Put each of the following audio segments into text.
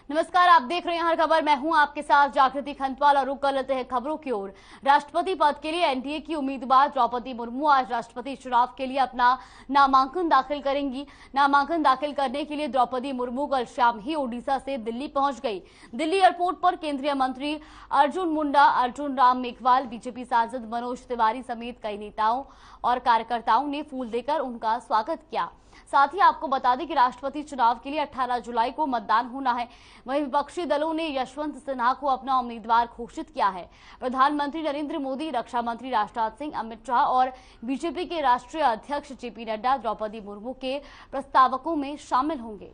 नमस्कार, आप देख रहे हैं हर खबर। मैं हूं आपके साथ जागृति खंतवाल और रुक कर लेते हैं खबरों की ओर। राष्ट्रपति पद के लिए एनडीए की उम्मीदवार द्रौपदी मुर्मू आज राष्ट्रपति चुनाव के लिए अपना नामांकन दाखिल करेंगी। नामांकन दाखिल करने के लिए द्रौपदी मुर्मू कल शाम ही ओडिशा से दिल्ली पहुंच गई। दिल्ली एयरपोर्ट पर केंद्रीय मंत्री अर्जुन मुंडा, अर्जुन राम मेघवाल, बीजेपी सांसद मनोज तिवारी समेत कई नेताओं और कार्यकर्ताओं ने फूल देकर उनका स्वागत किया। साथ ही आपको बता दें कि राष्ट्रपति चुनाव के लिए 18 जुलाई को मतदान होना है। वहीं विपक्षी दलों ने यशवंत सिन्हा को अपना उम्मीदवार घोषित किया है। प्रधानमंत्री नरेंद्र मोदी, रक्षा मंत्री राजनाथ सिंह, अमित शाह और बीजेपी के राष्ट्रीय अध्यक्ष जेपी नड्डा द्रौपदी मुर्मू के प्रस्तावकों में शामिल होंगे।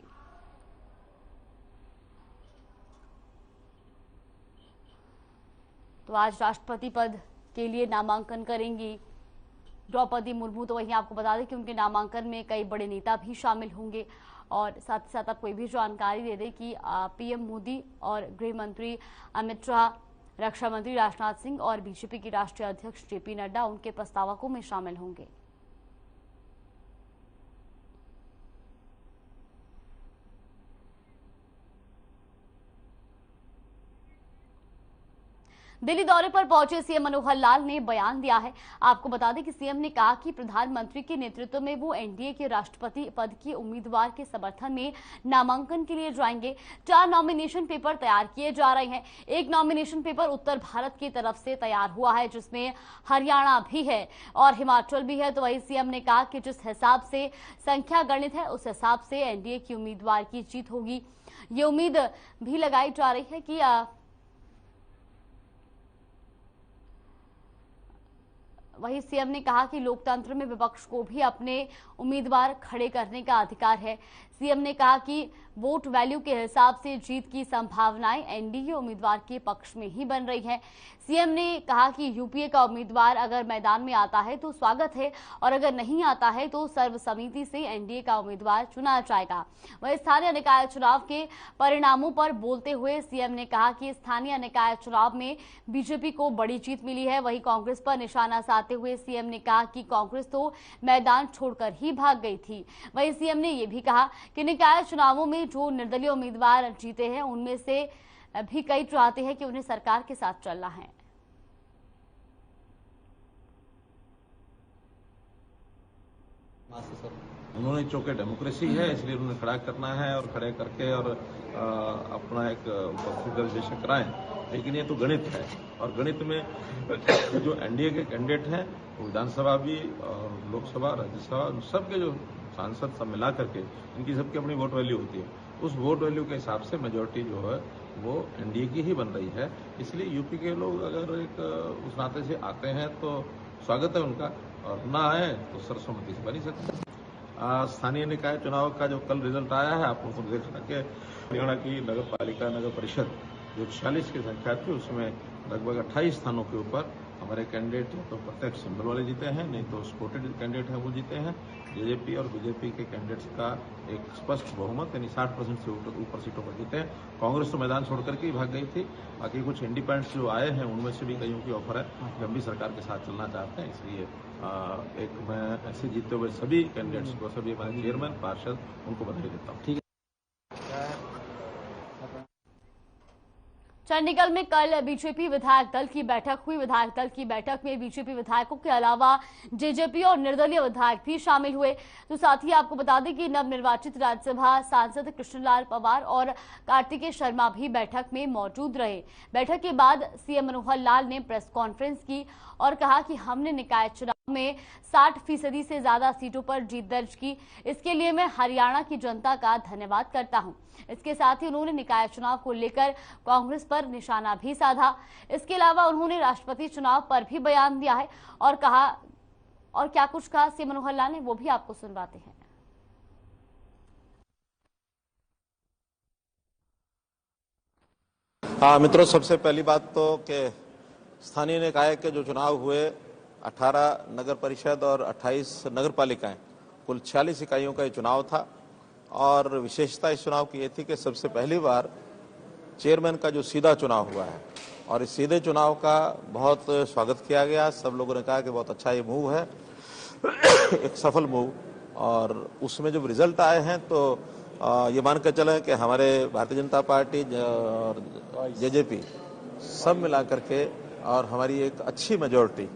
तो आज राष्ट्रपति पद के लिए नामांकन करेंगी द्रौपदी मुर्मू। तो वहीं आपको बता दें कि उनके नामांकन में कई बड़े नेता भी शामिल होंगे और साथ ही साथ आपको ये भी जानकारी दे दें कि पीएम मोदी और गृह मंत्री अमित शाह, रक्षा मंत्री राजनाथ सिंह और बीजेपी के राष्ट्रीय अध्यक्ष जेपी नड्डा उनके प्रस्तावकों में शामिल होंगे। दिल्ली दौरे पर पहुंचे सीएम मनोहर लाल ने बयान दिया है। आपको बता दें कि सीएम ने कहा कि प्रधानमंत्री के नेतृत्व में वो एनडीए के राष्ट्रपति पद के उम्मीदवार के समर्थन में नामांकन के लिए जाएंगे। 4 नॉमिनेशन पेपर तैयार किए जा रहे हैं। एक नॉमिनेशन पेपर उत्तर भारत की तरफ से तैयार हुआ है, जिसमें हरियाणा भी है और हिमाचल भी है। तो वही सीएम ने कहा कि जिस हिसाब से संख्या गणित है, उस हिसाब से एनडीए की उम्मीदवार की जीत होगी। ये उम्मीद भी लगाई जा रही है कि वहीं सीएम ने कहा कि लोकतंत्र में विपक्ष को भी अपने उम्मीदवार खड़े करने का अधिकार है। सीएम ने कहा कि वोट वैल्यू के हिसाब से जीत की संभावनाएं एनडीए उम्मीदवार के पक्ष में ही बन रही है। सीएम ने कहा कि यूपीए का उम्मीदवार अगर मैदान में आता है तो स्वागत है और अगर नहीं आता है तो सर्वसम्मति से एनडीए का उम्मीदवार चुना जाएगा। वहीं स्थानीय निकाय चुनाव के परिणामों पर बोलते हुए सीएम ने कहा कि स्थानीय निकाय चुनाव में बीजेपी को बड़ी जीत मिली है। वहीं कांग्रेस पर निशाना साधते हुए सीएम ने कहा कि कांग्रेस तो मैदान छोड़कर ही भाग गई थी। वहीं सीएम ने यह भी कहा कि निकाय चुनावों में जो निर्दलीय उम्मीदवार जीते हैं, उनमें से भी कई चाहते हैं कि उन्हें सरकार के साथ चलना है। उन्होंने चौके डेमोक्रेसी है, इसलिए उन्होंने खड़ा करना है और खड़े करके और अपना एक उपस्थित कराएं। लेकिन ये तो गणित है और गणित में जो एनडीए के कैंडिडेट हैं वो विधानसभा भी और लोकसभा, राज्यसभा, सबके जो सांसद सब मिला करके इनकी सबकी अपनी वोट वैल्यू होती है। उस वोट वैल्यू के हिसाब से मेजोरिटी जो है वो एनडीए की ही बन रही है। इसलिए यूपी के लोग अगर एक उस नाते से आते हैं तो स्वागत है उनका, और ना आए तो सर्वसम्मति से बनी सकते हैं। स्थानीय निकाय चुनाव का जो कल रिजल्ट आया है, आप लोगों को देखा कि हरियाणा की नगर पालिका नगर परिषद जो 46 की संख्या थी, उसमें लगभग 28 स्थानों के ऊपर हमारे कैंडिडेट तो प्रत्यक्ष सिंबल वाले जीते हैं, नहीं तो सपोर्टेड कैंडिडेट हैं वो जीते हैं। जेजेपी और बीजेपी के कैंडिडेट्स का एक स्पष्ट बहुमत यानी 60% से ऊपर सीटों पर जीते हैं। कांग्रेस तो मैदान छोड़ करके ही भाग गई थी। बाकी कुछ इंडिपेंडेंट्स जो आए हैं उनमें से भी कईयों की ऑफर है कि हम भी सरकार के साथ चलना चाहते हैं। इसलिए एक मैं ऐसे जीते हुए सभी कैंडिडेट्स को, सभी हमारे चेयरमैन, पार्षद, उनको बधाई देता हूँ। ठीक है। चंडीगढ़ में कल बीजेपी विधायक दल की बैठक हुई। विधायक दल की बैठक में बीजेपी विधायकों के अलावा जेजेपी और निर्दलीय विधायक भी शामिल हुए। तो साथ ही आपको बता दें कि नवनिर्वाचित राज्यसभा सांसद कृष्णलाल पंवार और कार्तिकेय शर्मा भी बैठक में मौजूद रहे। बैठक के बाद सीएम मनोहर लाल ने प्रेस कॉन्फ्रेंस की और कहा कि हमने निकाय चुनाव में 60% से ज्यादा सीटों पर जीत दर्ज की। इसके लिए मैं हरियाणा की जनता का धन्यवाद करता हूं। इसके साथ ही उन्होंने निकाय चुनाव को लेकर कांग्रेस पर निशाना भी साधा। इसके अलावा उन्होंने राष्ट्रपति चुनाव पर भी बयान दिया है और कहा, और क्या कुछ कहा सीएम मनोहर लाल ने, वो भी आपको सुनवाते हैं। हाँ मित्रों, सबसे पहली बात तो कि स्थानीय निकाय के जो चुनाव हुए, 18 नगर परिषद और 28 नगर पालिकाएं, कुल 46 इकाइयों का ये चुनाव था। और विशेषता इस चुनाव की ये थी कि सबसे पहली बार चेयरमैन का जो सीधा चुनाव हुआ है और इस सीधे चुनाव का बहुत स्वागत किया गया। सब लोगों ने कहा कि बहुत अच्छा ये मूव है, एक सफल मूव। और उसमें जब रिजल्ट आए हैं तो ये मान कर चले कि हमारे भारतीय जनता पार्टी और जेजेपी सब मिला करके और हमारी एक अच्छी मेजोरिटी,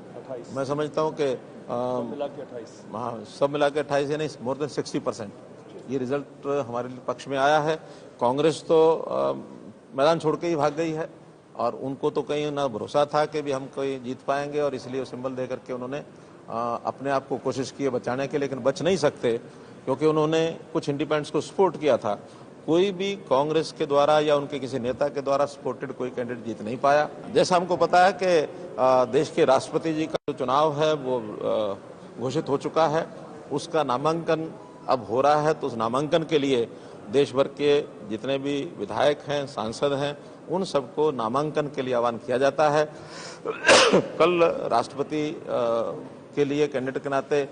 मैं समझता हूँ कि हाँ सब मिला के 28 यानी मोर देन 60% ये रिजल्ट हमारे पक्ष में आया है। कांग्रेस तो मैदान छोड़ के ही भाग गई है और उनको तो कहीं ना भरोसा था कि भी हम कोई जीत पाएंगे और इसलिए सिंबल दे करके उन्होंने अपने आप को कोशिश की है बचाने के, लेकिन बच नहीं सकते क्योंकि उन्होंने कुछ इंडिपेंडेंट्स को सपोर्ट किया था। कोई भी कांग्रेस के द्वारा या उनके किसी नेता के द्वारा सपोर्टेड कोई कैंडिडेट जीत नहीं पाया। जैसा हमको पता है कि देश के राष्ट्रपति जी का जो चुनाव है वो घोषित हो चुका है, उसका नामांकन अब हो रहा है, तो उस नामांकन के लिए देश भर के जितने भी विधायक हैं, सांसद हैं, उन सबको नामांकन के लिए आह्वान किया जाता है। कल राष्ट्रपति के लिए कैंडिडेट के नाते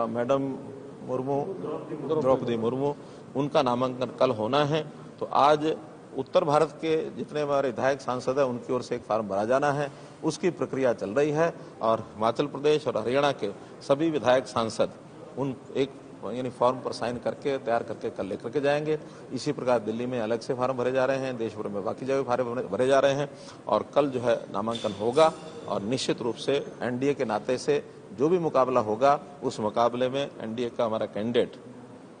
मैडम द्रौपदी मुर्मू उनका नामांकन कल होना है, तो आज उत्तर भारत के जितने हमारे विधायक सांसद हैं उनकी ओर से एक फार्म भरा जाना है, उसकी प्रक्रिया चल रही है और हिमाचल प्रदेश और हरियाणा के सभी विधायक सांसद उन एक यानी फॉर्म पर साइन करके तैयार करके कल लेकर के जाएंगे। इसी प्रकार दिल्ली में अलग से फार्म भरे जा रहे हैं, देश भर में बाकी जगह फार्म भरे जा रहे हैं और कल जो है नामांकन होगा और निश्चित रूप से एनडीए के नाते से जो भी मुकाबला होगा उस मुकाबले में एनडीए का हमारा कैंडिडेट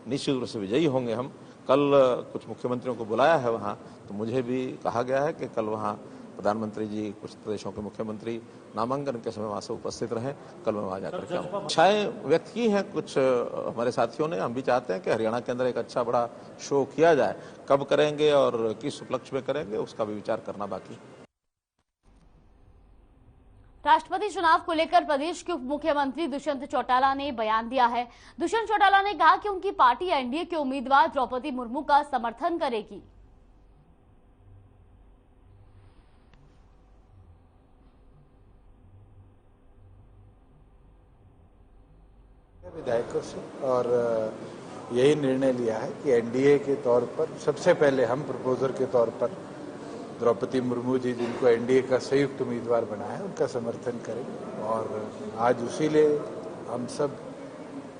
निश्चित रूप से विजयी होंगे। हम कल कुछ मुख्यमंत्रियों को बुलाया है वहाँ, तो मुझे भी कहा गया है कि कल वहाँ प्रधानमंत्री जी, कुछ प्रदेशों के मुख्यमंत्री नामांकन के समय वहाँ से उपस्थित रहें। कल मैं वहाँ जाकर के इच्छाएं व्यक्त की हैं कुछ हमारे साथियों ने। हम भी चाहते हैं कि हरियाणा के अंदर एक अच्छा बड़ा शो किया जाए, कब करेंगे और किस उपलक्ष्य में करेंगे उसका भी विचार करना बाकी। राष्ट्रपति चुनाव को लेकर प्रदेश के उप मुख्यमंत्री दुष्यंत चौटाला ने बयान दिया है। दुष्यंत चौटाला ने कहा कि उनकी पार्टी एनडीए के उम्मीदवार द्रौपदी मुर्मू का समर्थन करेगी। विधायकों से और यही निर्णय लिया है कि एनडीए के तौर पर सबसे पहले हम प्रपोजर के तौर पर द्रौपदी मुर्मू जी, जिनको एनडीए का संयुक्त उम्मीदवार बनाया है, उनका समर्थन करेंगे। और आज उसी लिए हम सब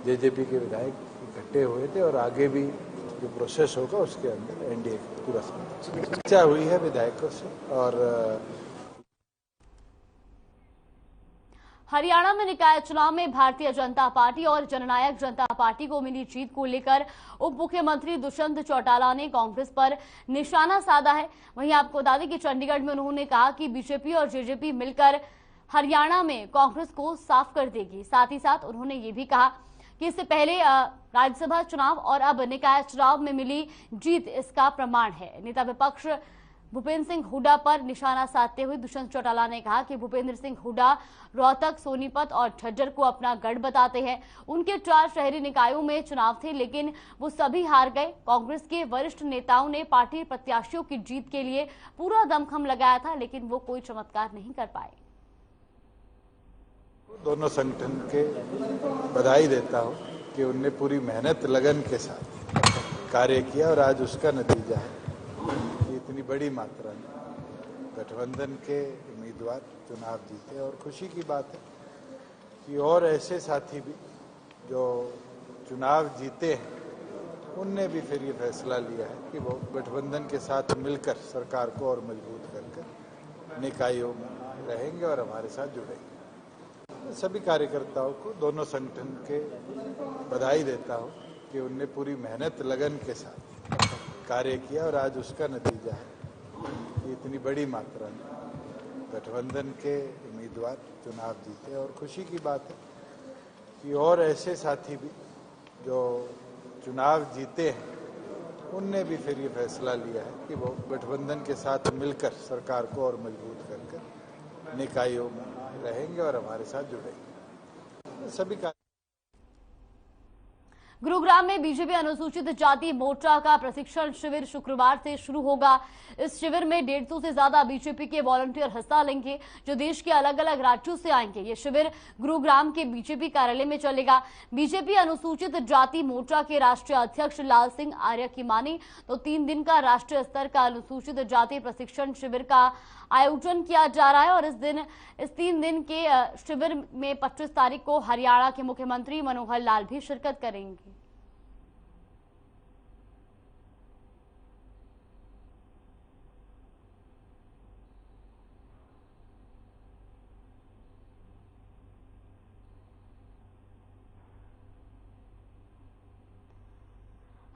जेजेपी के विधायक इकट्ठे हुए थे और आगे भी जो प्रोसेस होगा उसके अंदर एनडीए का पूरा समर्थन। चर्चा हुई है विधायकों से और हरियाणा में निकाय चुनाव में भारतीय जनता पार्टी और जननायक जनता पार्टी को मिली जीत को लेकर उप मुख्यमंत्री दुष्यंत चौटाला ने कांग्रेस पर निशाना साधा है। वहीं आपको बता दें कि चंडीगढ़ में उन्होंने कहा कि बीजेपी और जेजेपी मिलकर हरियाणा में कांग्रेस को साफ कर देगी। साथ ही साथ उन्होंने ये भी कहा कि इससे पहले राज्यसभा चुनाव और अब निकाय चुनाव में मिली जीत इसका प्रमाण है। नेता विपक्ष भूपेंद्र सिंह हुड्डा पर निशाना साधते हुए दुष्यंत चौटाला ने कहा कि भूपेंद्र सिंह हुड्डा रोहतक, सोनीपत और झज्जर को अपना गढ़ बताते हैं। उनके 4 शहरी निकायों में चुनाव थे लेकिन वो सभी हार गए। कांग्रेस के वरिष्ठ नेताओं ने पार्टी प्रत्याशियों की जीत के लिए पूरा दमखम लगाया था लेकिन वो कोई चमत्कार नहीं कर पाए। दोनों संगठन के बधाई देता हूं कि उनने पूरी मेहनत लगन के साथ कार्य किया और आज उसका नतीजा है कि इतनी बड़ी मात्रा में गठबंधन के उम्मीदवार चुनाव जीते। और खुशी की बात है कि और ऐसे साथी भी जो चुनाव जीते हैं उनने भी फिर ये फैसला लिया है कि वो गठबंधन के साथ मिलकर सरकार को और मजबूत कर निकायों में रहेंगे और हमारे साथ जुड़ेंगे। सभी कार्यकर्ताओं को, दोनों संगठन के बधाई देता हूं कि उनने पूरी मेहनत लगन के साथ कार्य किया और आज उसका नतीजा है कि इतनी बड़ी मात्रा में गठबंधन के उम्मीदवार चुनाव जीते। और खुशी की बात है कि और ऐसे साथी भी जो चुनाव जीते हैं उनने भी फिर ये फैसला लिया है कि वो गठबंधन के साथ मिलकर सरकार को और मजबूत कर निकायों में रहेंगे और हमारे साथ जुड़ेंगे। सभी गुरुग्राम में बीजेपी अनुसूचित जाति मोर्चा का प्रशिक्षण शिविर शुक्रवार से शुरू होगा। इस शिविर में 150 से ज्यादा बीजेपी के वॉलंटियर हिस्सा लेंगे जो देश के अलग अलग राज्यों से आएंगे। ये शिविर गुरुग्राम के बीजेपी कार्यालय में चलेगा। बीजेपी अनुसूचित जाति मोर्चा के राष्ट्रीय अध्यक्ष लाल सिंह आर्य की माने तो 3 दिन का राष्ट्रीय स्तर का अनुसूचित जाति प्रशिक्षण शिविर का आयोजन किया जा रहा है और इस 3 दिन के शिविर में 25 तारीख को हरियाणा के मुख्यमंत्री मनोहर लाल भी शिरकत करेंगे।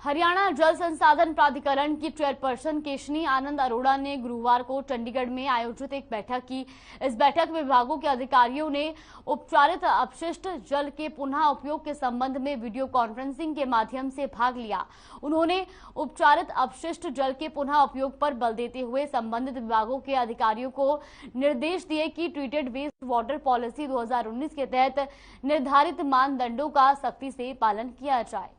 हरियाणा जल संसाधन प्राधिकरण की चेयरपर्सन केशनी आनंद अरोड़ा ने गुरुवार को चंडीगढ़ में आयोजित एक बैठक की। इस बैठक में विभागों के अधिकारियों ने उपचारित अपशिष्ट जल के पुनः उपयोग के संबंध में वीडियो कॉन्फ्रेंसिंग के माध्यम से भाग लिया। उन्होंने उपचारित अपशिष्ट जल के पुनः उपयोग पर बल देते हुए संबंधित विभागों के अधिकारियों को निर्देश दिए कि ट्रीटेड वेस्ट वाटर पॉलिसी 2019 के तहत निर्धारित मानदंडों का सख्ती से पालन किया जाए।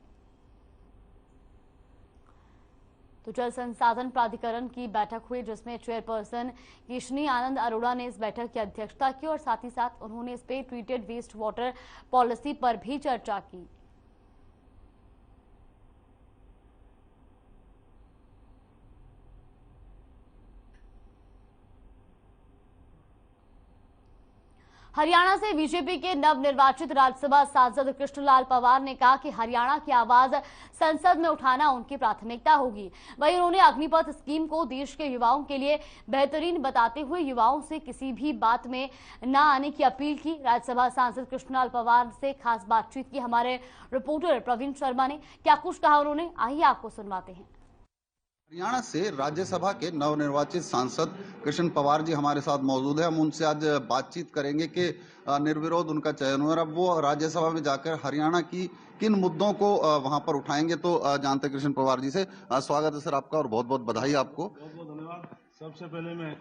तो जल संसाधन प्राधिकरण की बैठक हुई, जिसमें चेयरपर्सन केशनी आनंद अरोड़ा ने इस बैठक की अध्यक्षता की और साथ ही साथ उन्होंने इस पे ट्रीटेड वेस्ट वाटर पॉलिसी पर भी चर्चा की। हरियाणा से बीजेपी के नवनिर्वाचित राज्यसभा सांसद कृष्णलाल पंवार ने कहा कि हरियाणा की आवाज संसद में उठाना उनकी प्राथमिकता होगी। वहीं उन्होंने अग्निपथ स्कीम को देश के युवाओं के लिए बेहतरीन बताते हुए युवाओं से किसी भी बात में न आने की अपील की। राज्यसभा सांसद कृष्णलाल पंवार से खास बातचीत की हमारे रिपोर्टर प्रवीण शर्मा ने। क्या कुछ कहा उन्होंने, आइए आपको सुनवाते हैं। हरियाणा से राज्यसभा के नवनिर्वाचित सांसद कृष्ण पंवार जी हमारे साथ मौजूद है। हम उनसे आज बातचीत करेंगे कि निर्विरोध उनका चयन हुआ, अब वो राज्यसभा में जाकर हरियाणा की किन मुद्दों को वहां पर उठाएंगे। तो जानते कृष्ण पंवार जी से। स्वागत है सर आपका और बहुत बहुत बधाई आपको। बहुत बहुत धन्यवाद। सबसे पहले मैं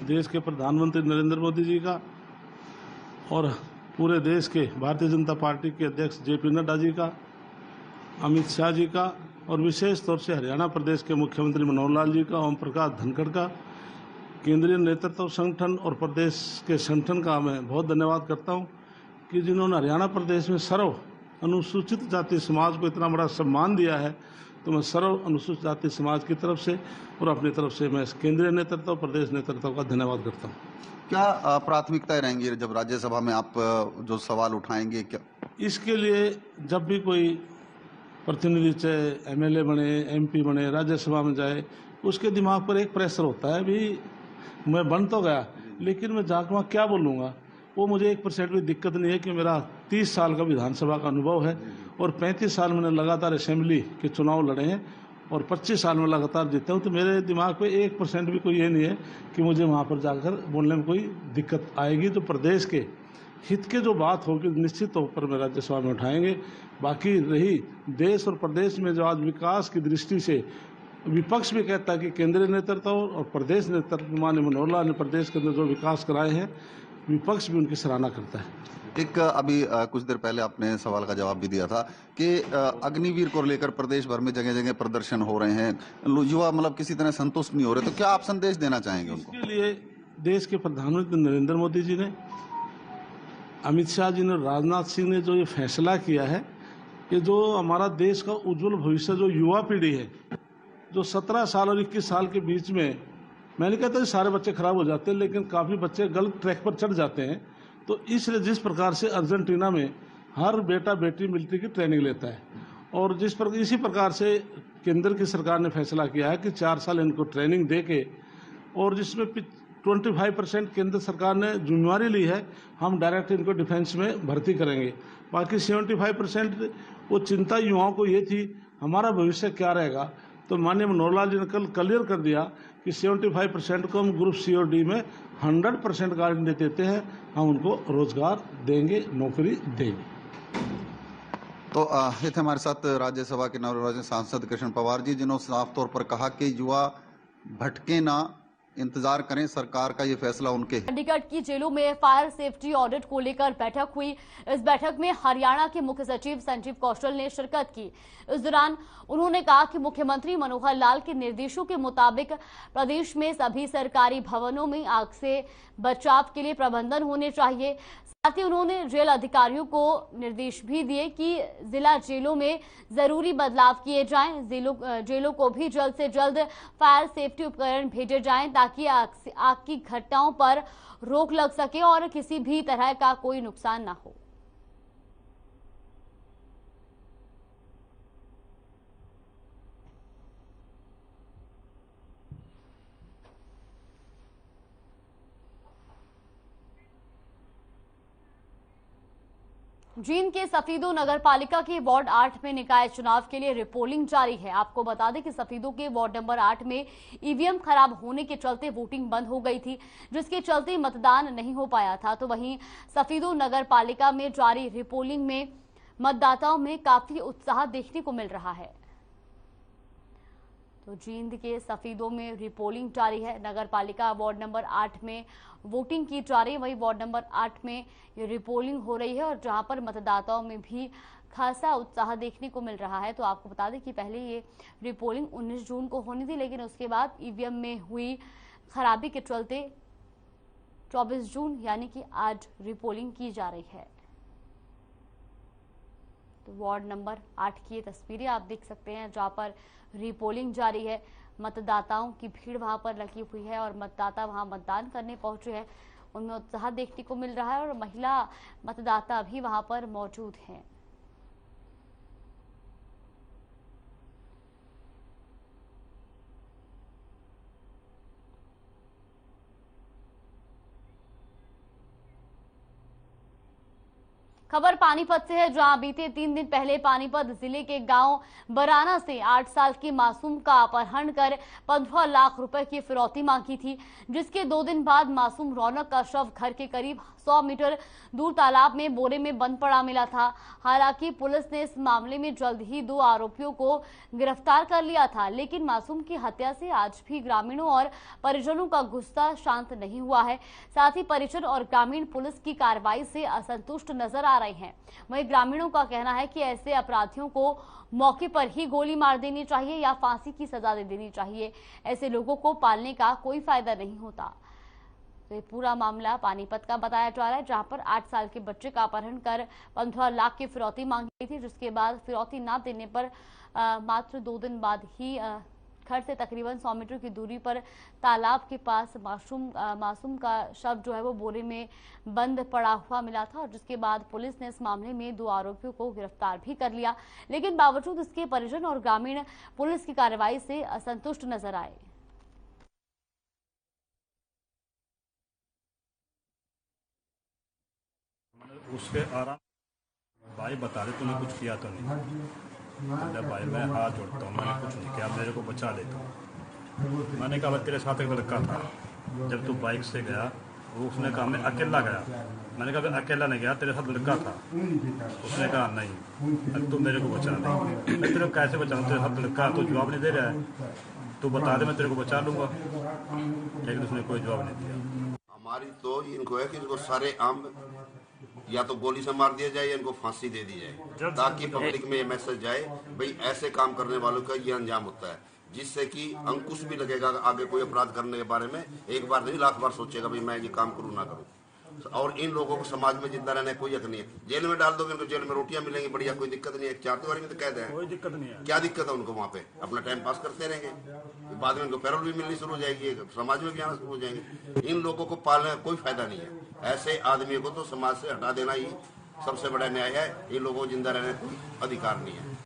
देश के प्रधानमंत्री नरेंद्र मोदी जी का और पूरे देश के भारतीय जनता पार्टी के अध्यक्ष JP नड्डा जी का, अमित शाह जी का और विशेष तौर से हरियाणा प्रदेश के मुख्यमंत्री मनोहर लाल जी का, ओम प्रकाश धनखड़ का, केंद्रीय नेतृत्व संगठन और प्रदेश के संगठन का मैं बहुत धन्यवाद करता हूं कि जिन्होंने हरियाणा प्रदेश में सर्व अनुसूचित जाति समाज को इतना बड़ा सम्मान दिया है। तो मैं सर्व अनुसूचित जाति समाज की तरफ से और अपनी तरफ से मैं केंद्रीय नेतृत्व और प्रदेश नेतृत्व का धन्यवाद करता हूँ। क्या प्राथमिकताएं रहेंगी जब राज्यसभा में आप जो सवाल उठाएंगे? क्या इसके लिए जब भी कोई प्रतिनिधि चाहे MLA बने, MP बने, राज्यसभा में जाए, उसके दिमाग पर एक प्रेशर होता है। अभी मैं बन तो गया लेकिन मैं जाकर वहाँ क्या बोलूँगा, वो मुझे 1% भी दिक्कत नहीं है कि मेरा 30 साल का विधानसभा का अनुभव है और 35 साल मैंने लगातार असेंबली के चुनाव लड़े हैं और 25 साल में लगातार जीते हूँ। तो मेरे दिमाग पे 1% भी कोई ये नहीं है कि मुझे वहाँ पर जाकर बोलने में कोई दिक्कत आएगी। तो प्रदेश के हित के जो बात होगी निश्चित तौर पर मैं राज्यसभा में उठाएंगे। बाकी रही देश और प्रदेश में जो आज विकास की दृष्टि से विपक्ष भी कहता है कि केंद्रीय नेतृत्व और प्रदेश नेतृत्व माननीय मनोहर लाल ने प्रदेश के अंदर जो विकास कराए हैं, विपक्ष भी उनकी सराहना करता है। एक अभी कुछ देर पहले आपने सवाल का जवाब भी दिया था कि अग्निवीर को लेकर प्रदेश भर में जगह जगह प्रदर्शन हो रहे हैं, युवा मतलब किसी तरह संतुष्ट नहीं हो रहे, तो क्या आप संदेश देना चाहेंगे उनको? इसके लिए देश के प्रधानमंत्री नरेंद्र मोदी जी ने, अमित शाह जी ने, राजनाथ सिंह ने जो ये फैसला किया है कि जो हमारा देश का उज्जवल भविष्य जो युवा पीढ़ी है, जो 17 साल और 21 साल के बीच में, मैं नहीं कहता कि सारे बच्चे खराब हो जाते हैं लेकिन काफ़ी बच्चे गलत ट्रैक पर चढ़ जाते हैं। तो इसलिए जिस प्रकार से अर्जेंटीना में हर बेटा बेटी मिलिट्री की ट्रेनिंग लेता है और इसी प्रकार से केंद्र की सरकार ने फैसला किया है कि 4 साल इनको ट्रेनिंग दे के, और जिसमें 25% केंद्र सरकार ने जिम्मेवारी ली है, हम डायरेक्ट इनको डिफेंस में भर्ती करेंगे। बाकी 75% वो चिंता युवाओं को ये थी हमारा भविष्य क्या रहेगा। तो माननीय मनोहर लाल जी ने कल क्लियर कर दिया कि 75% को हम ग्रुप C और D में 100% गारंटी देते हैं, हम उनको रोजगार देंगे, नौकरी देंगे। तो ये थे हमारे साथ राज्यसभा के नवनिर्वाचित सांसद कृष्ण पंवार जी, जिन्होंने साफ तौर पर कहा कि युवा भटके ना, इंतजार करें, सरकार का ये फैसला उनके। चंडीगढ़ की जेलों में फायर सेफ्टी ऑडिट को लेकर बैठक हुई। इस बैठक में हरियाणा के मुख्य सचिव संजीव कौशल ने शिरकत की। इस दौरान उन्होंने कहा कि मुख्यमंत्री मनोहर लाल के निर्देशों के मुताबिक प्रदेश में सभी सरकारी भवनों में आग से बचाव के लिए प्रबंधन होने चाहिए। साथ ही उन्होंने जेल अधिकारियों को निर्देश भी दिए कि जिला जेलों में जरूरी बदलाव किए जाएं। जेलों को भी जल्द से जल्द फायर सेफ्टी उपकरण भेजे जाएं ताकि आग की घटनाओं पर रोक लग सके और किसी भी तरह का कोई नुकसान ना हो। जींद के सफीदो नगर पालिका के वार्ड 8 में निकाय चुनाव के लिए रिपोलिंग जारी है। आपको बता दें कि सफीदो के वार्ड नंबर 8 में ईवीएम खराब होने के चलते वोटिंग बंद हो गई थी, जिसके चलते मतदान नहीं हो पाया था। तो वहीं सफीदो नगर पालिका में जारी रिपोलिंग में मतदाताओं में काफी उत्साह देखने को मिल रहा है। तो जींद के सफीदों में रिपोलिंग जारी है। नगर पालिका वार्ड नंबर 8 में वोटिंग की जा रही है, वही वार्ड नंबर 8 में ये रिपोलिंग हो रही है और जहां पर मतदाताओं में भी खासा उत्साह देखने को मिल रहा है। तो आपको बता दें कि पहले ये रिपोलिंग 19 जून को होनी थी, लेकिन उसके बाद ईवीएम में हुई खराबी के चलते 24 जून यानी कि आज रिपोलिंग की जा रही है। तो वार्ड नंबर 8 की ये तस्वीरें आप देख सकते हैं, जहां पर रिपोलिंग जारी है। मतदाताओं की भीड़ वहां पर लगी हुई है और मतदाता वहां मतदान करने पहुंचे हैं, उनमें उत्साह देखने को मिल रहा है और महिला मतदाता भी वहां पर मौजूद हैं। खबर पानीपत से है, जहां बीते 3 दिन पहले पानीपत जिले के गांव बराना से 8 साल की मासूम का अपहरण कर 15 लाख रुपए की फिरौती मांगी थी, जिसके 2 दिन बाद मासूम रौनक का शव घर के करीब 100 मीटर दूर तालाब में बोरे में बंद पड़ा मिला था। हालांकि पुलिस ने इस मामले में जल्द ही 2 आरोपियों को गिरफ्तार कर लिया था, लेकिन मासूम की हत्या से आज भी ग्रामीणों और परिजनों का गुस्सा शांत नहीं हुआ है। साथ ही परिजन और ग्रामीण पुलिस की कार्रवाई से असंतुष्ट नजर आ रहे हैं। वहीं ग्रामीणों का कहना है कि ऐसे अपराधियों को मौके पर ही गोली मार देनी चाहिए या फांसी की सजा दे देनी चाहिए। ऐसे लोगों को पालने का कोई फायदा नहीं होता। तो ये पूरा मामला पानीपत का बताया जा रहा है, जहां पर 8 साल के बच्चे का अपहरण कर 15 लाख की फिरौती मांगी गई थी, जिसके बाद फिरौती ना देने पर मात्र 2 दिन बाद ही घर से तकरीबन 100 मीटर की दूरी पर तालाब के पास मासूम का शव जो है वो बोरे में बंद पड़ा हुआ मिला था और जिसके बाद पुलिस ने इस मामले में 2 आरोपियों को गिरफ्तार भी कर लिया, लेकिन बावजूद इसके परिजन और ग्रामीण पुलिस की कार्रवाई से असंतुष्ट नजर आए। उसके आराम भाई बता दे तूने कुछ किया तो नहीं। भाई मैं हाथ जोड़ता हूँ, मैंने कुछ नहीं किया, मेरे को बचा लेता। मैंने कहा तेरे साथ एक लड़का था, जब तू बाइक से गया वो उसने कहा मैं अकेला गया। मैंने कहा अकेला नहीं गया, तेरे साथ लड़का था। उसने कहा नहीं, तू मेरे को बचा ले। मैं तेरे को कैसे बचाऊँ, तेरे साथ लड़का तो जवाब नहीं दे रहा है। तू बता दे मैं तेरे को बचा लूंगा, लेकिन उसने कोई जवाब नहीं दिया। हमारी तो इनको है कि इनको सारे आम या तो गोली से मार दिया जाए या इनको फांसी दे दी जाए, ताकि पब्लिक में ये मैसेज जाए भाई ऐसे काम करने वालों का ये अंजाम होता है, जिससे कि अंकुश भी लगेगा आगे कोई अपराध करने के बारे में। एक बार नहीं 1,00,000 बार सोचेगा भाई मैं ये काम करूँ ना करूँ। और इन लोगों को समाज में जिंदा रहने कोई हक नहीं है। जेल में डाल दोगे इनको, जेल में रोटियां मिलेंगी बढ़िया, कोई दिक्कत नहीं है। 4 दीवारी में तो कैद है, कोई दिक्कत नहीं है। क्या दिक्कत है उनको? वहाँ पे अपना टाइम पास करते रहेंगे, बाद में इनको पैरोल भी मिलनी शुरू हो जाएगी, समाज में भी आना शुरू हो जाएंगे। इन लोगों को पालने का कोई फायदा नहीं है। ऐसे आदमियों को तो समाज से हटा देना ही सबसे बड़ा न्याय है। इन लोगों को जिंदा रहने का कोई अधिकार नहीं है।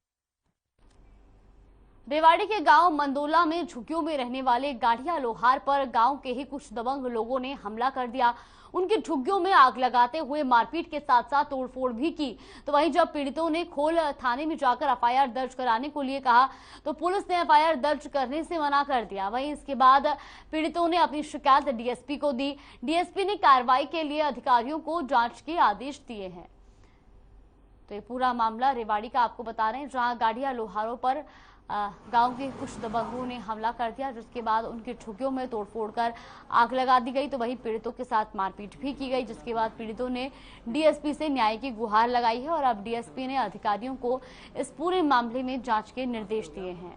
रेवाड़ी के गांव मंदोला में झुग्गियों में रहने वाले गाढ़िया लोहार पर गांव के ही कुछ दबंग लोगों ने हमला कर दिया। उनकी झुग्गियों में आग लगाते हुए मारपीट के साथ साथ तोड़फोड़ भी की। तो वहीं जब पीड़ितों ने खोल थाने में जाकर एफआईआर दर्ज कराने को लिए कहा तो पुलिस ने एफआईआर दर्ज करने से मना कर दिया। वहीं इसके बाद पीड़ितों ने अपनी शिकायत डीएसपी को दी। डीएसपी ने कार्रवाई के लिए अधिकारियों को जांच के आदेश दिए हैं। तो ये पूरा मामला रेवाड़ी का आपको बता रहे हैं, जहां गाढ़िया लोहारों पर गांव के कुछ दबंगों ने हमला कर दिया, जिसके बाद उनकी झुग्गियों में तोड़फोड़ कर आग लगा दी गई। तो वहीं पीड़ितों के साथ मारपीट भी की गई, जिसके बाद पीड़ितों ने डीएसपी से न्याय की गुहार लगाई है और अब डीएसपी ने अधिकारियों को इस पूरे मामले में जांच के निर्देश दिए हैं।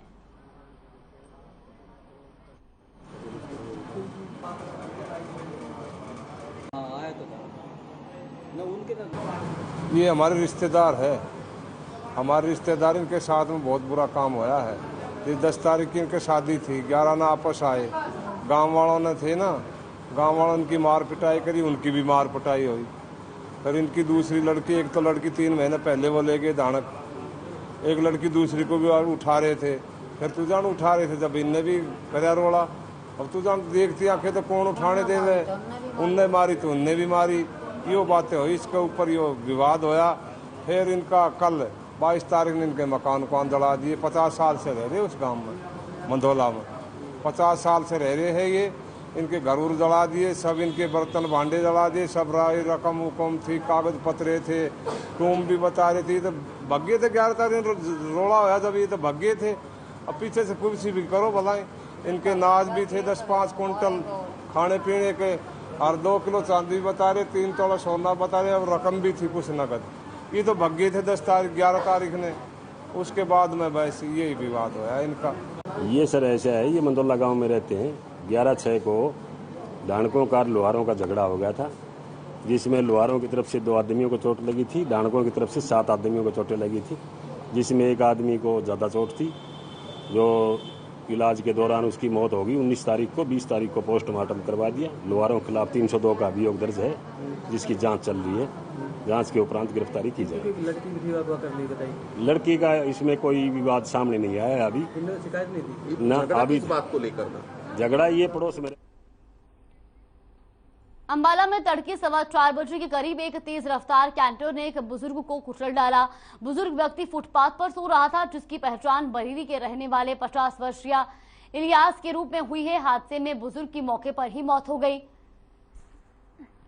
ये हमारे रिश्तेदार है, हमारे रिश्तेदार इनके साथ में बहुत बुरा काम होया है। ये 10 तारीख की इनके शादी थी, 11 ना आपस आए। गांव वालों ने थे ना, गांव वालों ने मार पिटाई करी, उनकी भी मार पिटाई हुई। फिर इनकी दूसरी लड़की, एक तो लड़की 3 महीने पहले वो ले गए धानक, एक लड़की दूसरी को भी उठा रहे थे। फिर तू जान उठा रहे थे, जब इनने भी करया रोड़ा। अब तू जान देखती आंखें तो कौन उठाने दे रहे, उनने मारी तो उनने भी मारी। यो बातें हुई, इसके ऊपर यो विवाद होया फिर इनका कल 22 तारीख ने इनके मकान को जला दिए। 50 साल से रह रहे उस गांव में, मंदोला में 50 साल से रह रहे हैं ये। इनके घर उर जला दिए, सब इनके बर्तन भांडे जला दिए, सब राय रकम उकम थी, कागज पत्रे थे, टूम भी बता रही थी। तो भग्गे थे 11 तारीख रोड़ा होया जब ये तो भग्गे थे। अब पीछे से कुछ भी करो भलाई। इनके नाज भी थे 10-5 कुंटल खाने पीने के, और 2 किलो चांदी बता रहे, 3 तोला सोना बता रहे, और रकम भी थी कुछ नकद। ये तो भग्गे थे 11 तारीख ने। उसके बाद में बस यही विवाद होया इनका। ये सर ऐसा है, ये मंदोला गांव में रहते हैं। 11/6 को डाणकों का लोहारों का झगड़ा हो गया था, जिसमें लोहारों की तरफ से 2 आदमियों को चोट लगी थी, डाणकों की तरफ से 7 आदमियों को चोटें लगी थी, जिसमें एक आदमी को ज़्यादा चोट थी, जो इलाज के दौरान उसकी मौत होगी। 19 तारीख को 20 तारीख को पोस्टमार्टम करवा दिया। लोहारों के खिलाफ 302 का अभियोग दर्ज है, जिसकी जाँच चल रही है। जांच के उपरांत गिरफ्तारी की जाए। लड़की का इसमें कोई विवाद सामने नहीं आया अभी, शिकायत नहीं थी ना अभी। इस बात को लेकर ना झगड़ा ये पड़ोस में। अंबाला में तड़के 4:15 बजे के करीब एक तेज रफ्तार कैंटर ने एक बुजुर्ग को कुचल डाला। बुजुर्ग व्यक्ति फुटपाथ पर सो रहा था, जिसकी पहचान बरेली के रहने वाले 50 वर्षीय इलियास के रूप में हुई है। हादसे में बुजुर्ग की मौके पर ही मौत हो गई।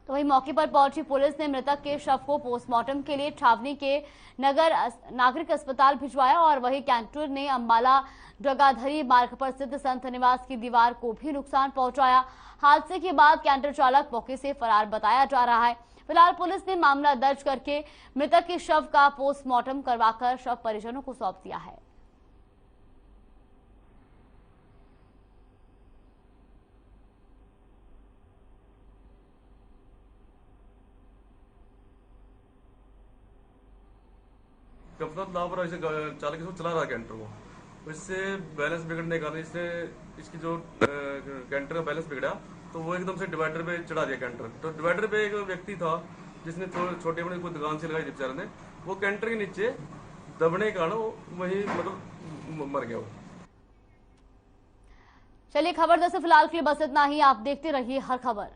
तो वही मौके पर पहुंची पुलिस ने मृतक के शव को पोस्टमार्टम के लिए छावनी के नागरिक अस्पताल भिजवाया, और वही कैंटर ने अंबाला जगाधरी मार्ग पर स्थित संत निवास की दीवार को भी नुकसान पहुंचाया। हादसे के बाद कैंटर चालक मौके से फरार बताया जा रहा है। फिलहाल पुलिस ने मामला दर्ज करके मृतक के शव का पोस्टमार्टम करवाकर शव परिजनों को सौंप दिया है। गफलत लापरवाही से चालक इसको चला रहा कैंटर को, इससे बैलेंस बिगड़ने के कारण इसकी जो कैंटर का बैलेंस बिगड़ा, तो वो एकदम से डिवाइडर पे चढ़ा दिया कैंटर। तो डिवाइडर पे एक व्यक्ति था जिसने छोटे बड़े कोई दुकान से लगाई थी बेचारे ने, वो कैंटर के नीचे दबने के कारण वही मतलब मर गया वो। चलिए खबर 10 से फिलहाल के लिए बस इतना ही। आप देखते रहिए हर खबर।